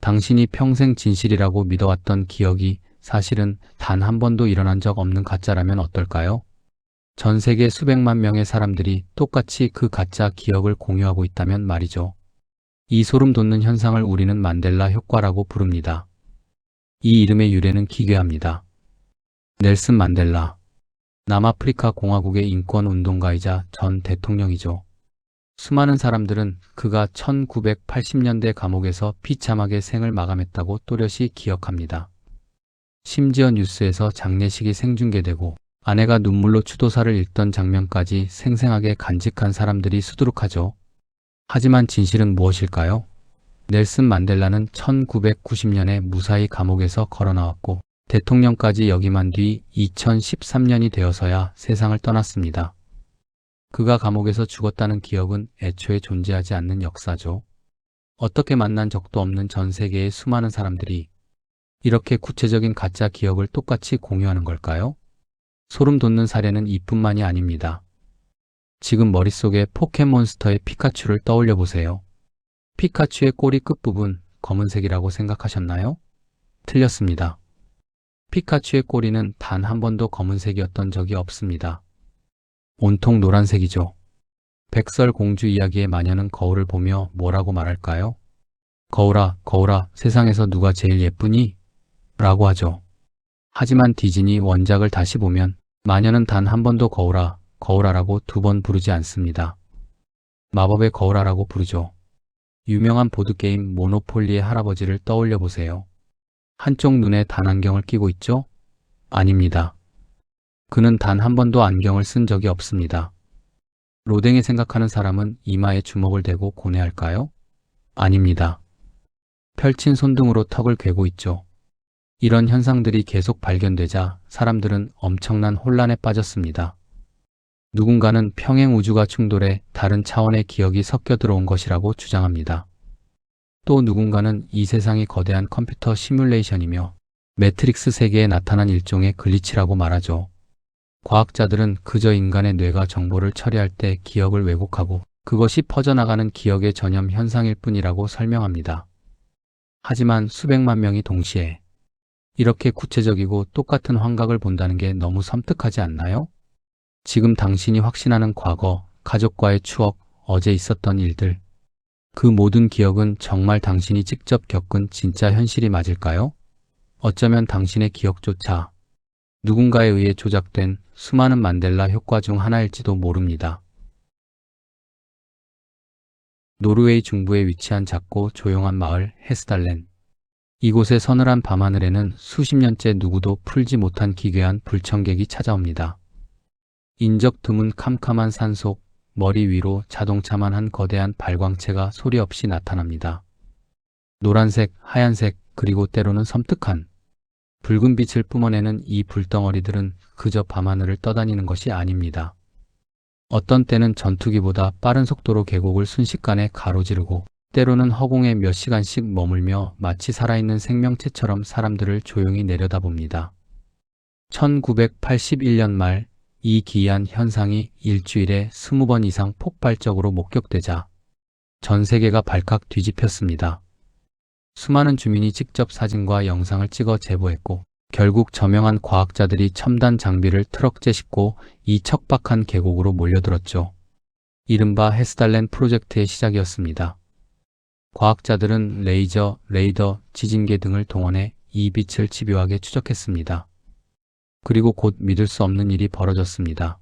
당신이 평생 진실이라고 믿어왔던 기억이 사실은 단 한 번도 일어난 적 없는 가짜라면 어떨까요? 전 세계 수백만 명의 사람들이 똑같이 그 가짜 기억을 공유하고 있다면 말이죠. 이 소름 돋는 현상을 우리는 만델라 효과라고 부릅니다. 이 이름의 유래는 기괴합니다. 넬슨 만델라. 남아프리카 공화국의 인권운동가이자 전 대통령이죠. 수많은 사람들은 그가 1980년대 감옥에서 비참하게 생을 마감했다고 또렷이 기억합니다. 심지어 뉴스에서 장례식이 생중계되고 아내가 눈물로 추도사를 읽던 장면까지 생생하게 간직한 사람들이 수두룩하죠. 하지만 진실은 무엇일까요? 넬슨 만델라는 1990년에 무사히 감옥에서 걸어나왔고 대통령까지 역임한 뒤 2013년이 되어서야 세상을 떠났습니다. 그가 감옥에서 죽었다는 기억은 애초에 존재하지 않는 역사죠. 어떻게 만난 적도 없는 전 세계의 수많은 사람들이 이렇게 구체적인 가짜 기억을 똑같이 공유하는 걸까요? 소름 돋는 사례는 이뿐만이 아닙니다. 지금 머릿속에 포켓몬스터의 피카츄를 떠올려 보세요. 피카츄의 꼬리 끝부분 검은색이라고 생각하셨나요? 틀렸습니다. 피카츄의 꼬리는 단 한 번도 검은색이었던 적이 없습니다. 온통 노란색이죠. 백설공주 이야기의 마녀는 거울을 보며 뭐라고 말할까요? 거울아, 거울아, 세상에서 누가 제일 예쁘니? 라고 하죠. 하지만 디즈니 원작을 다시 보면 마녀는 단 한 번도 거울아, 거울아라고 2번 부르지 않습니다. 마법의 거울아라고 부르죠. 유명한 보드게임 모노폴리의 할아버지를 떠올려 보세요. 한쪽 눈에 단안경을 끼고 있죠? 아닙니다. 그는 단 한 번도 안경을 쓴 적이 없습니다. 로댕이 생각하는 사람은 이마에 주먹을 대고 고뇌할까요? 아닙니다. 펼친 손등으로 턱을 괴고 있죠. 이런 현상들이 계속 발견되자 사람들은 엄청난 혼란에 빠졌습니다. 누군가는 평행 우주가 충돌해 다른 차원의 기억이 섞여 들어온 것이라고 주장합니다. 또 누군가는 이 세상이 거대한 컴퓨터 시뮬레이션이며 매트릭스 세계에 나타난 일종의 글리치라고 말하죠. 과학자들은 그저 인간의 뇌가 정보를 처리할 때 기억을 왜곡하고 그것이 퍼져나가는 기억의 전염 현상일 뿐이라고 설명합니다. 하지만 수백만 명이 동시에 이렇게 구체적이고 똑같은 환각을 본다는 게 너무 섬뜩하지 않나요? 지금 당신이 확신하는 과거, 가족과의 추억, 어제 있었던 일들, 그 모든 기억은 정말 당신이 직접 겪은 진짜 현실이 맞을까요? 어쩌면 당신의 기억조차 누군가에 의해 조작된 수많은 만델라 효과 중 하나일지도 모릅니다. 노르웨이 중부에 위치한 작고 조용한 마을 헤스달렌. 이곳의 서늘한 밤하늘에는 수십 년째 누구도 풀지 못한 기괴한 불청객이 찾아옵니다. 인적 드문 캄캄한 산속, 머리 위로 자동차만 한 거대한 발광체가 소리 없이 나타납니다. 노란색, 하얀색, 그리고 때로는 섬뜩한 붉은 빛을 뿜어내는 이 불덩어리들은 그저 밤하늘을 떠다니는 것이 아닙니다. 어떤 때는 전투기보다 빠른 속도로 계곡을 순식간에 가로지르고 때로는 허공에 몇 시간씩 머물며 마치 살아있는 생명체처럼 사람들을 조용히 내려다봅니다. 1981년 말 이 기이한 현상이 일주일에 20번 이상 폭발적으로 목격되자 전 세계가 발칵 뒤집혔습니다. 수많은 주민이 직접 사진과 영상을 찍어 제보했고 결국 저명한 과학자들이 첨단 장비를 트럭째 싣고 이 척박한 계곡으로 몰려들었죠. 이른바 헤스달렌 프로젝트의 시작이었습니다. 과학자들은 레이저, 레이더, 지진계 등을 동원해 이 빛을 집요하게 추적했습니다. 그리고 곧 믿을 수 없는 일이 벌어졌습니다.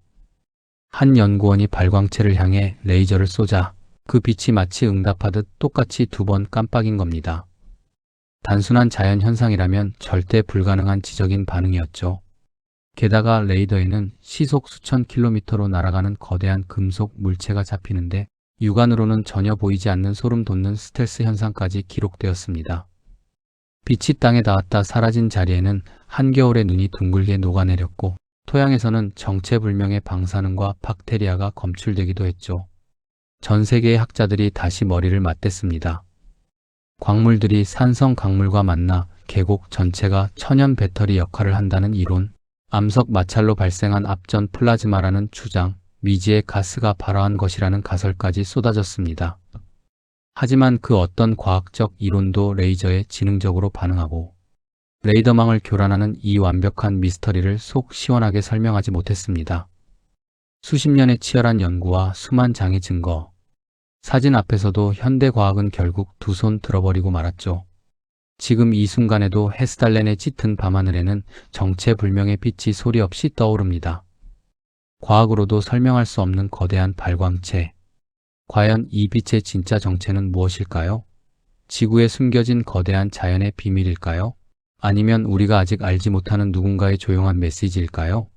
한 연구원이 발광체를 향해 레이저를 쏘자 그 빛이 마치 응답하듯 똑같이 2번 깜빡인 겁니다. 단순한 자연 현상이라면 절대 불가능한 지적인 반응이었죠. 게다가 레이더에는 시속 수천 킬로미터로 날아가는 거대한 금속 물체가 잡히는데 육안으로는 전혀 보이지 않는 소름 돋는 스텔스 현상까지 기록되었습니다. 빛이 땅에 닿았다 사라진 자리에는 한겨울의 눈이 둥글게 녹아내렸고 토양에서는 정체불명의 방사능과 박테리아가 검출되기도 했죠. 전 세계의 학자들이 다시 머리를 맞댔습니다. 광물들이 산성 강물과 만나 계곡 전체가 천연 배터리 역할을 한다는 이론, 암석 마찰로 발생한 압전 플라즈마라는 주장, 미지의 가스가 발화한 것이라는 가설까지 쏟아졌습니다. 하지만 그 어떤 과학적 이론도 레이저에 지능적으로 반응하고 레이더망을 교란하는 이 완벽한 미스터리를 속 시원하게 설명하지 못했습니다. 수십 년의 치열한 연구와 수만 장의 증거, 사진 앞에서도 현대 과학은 결국 두 손 들어버리고 말았죠. 지금 이 순간에도 헤스달렌의 짙은 밤하늘에는 정체불명의 빛이 소리 없이 떠오릅니다. 과학으로도 설명할 수 없는 거대한 발광체. 과연 이 빛의 진짜 정체는 무엇일까요? 지구에 숨겨진 거대한 자연의 비밀일까요? 아니면 우리가 아직 알지 못하는 누군가의 조용한 메시지일까요?